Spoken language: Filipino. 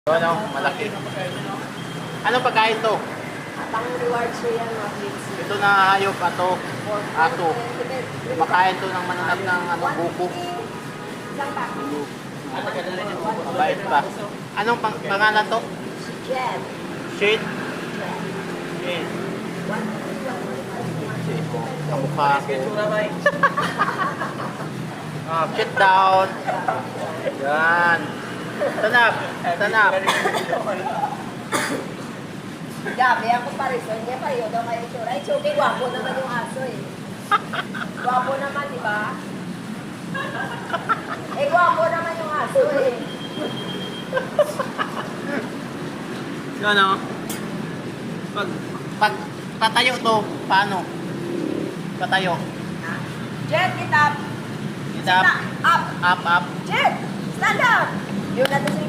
Ano? Malaki. Anong pagkain to? Pang reward siya yan, mga kids. Ito na hayop, ato, ato. Makain to ng mananap ng buko. Isang pack. Mabait pa. Anong pangalan to? Jet. Shade? Shade. Kamukha ko. Sit down. Yan. Tanap. Tanap. Gabi, ang comparison niya pa yun daw kayo sure. Ay, Chucky, gwapo naman yung aso eh. Gwapo naman, di ba? Eh, gwapo naman yung aso eh. Ano? Pag tatayo to, paano? Tatayo. Jet, get up. Sit up. Up. Up, up. Jet, stand up. Yun natin si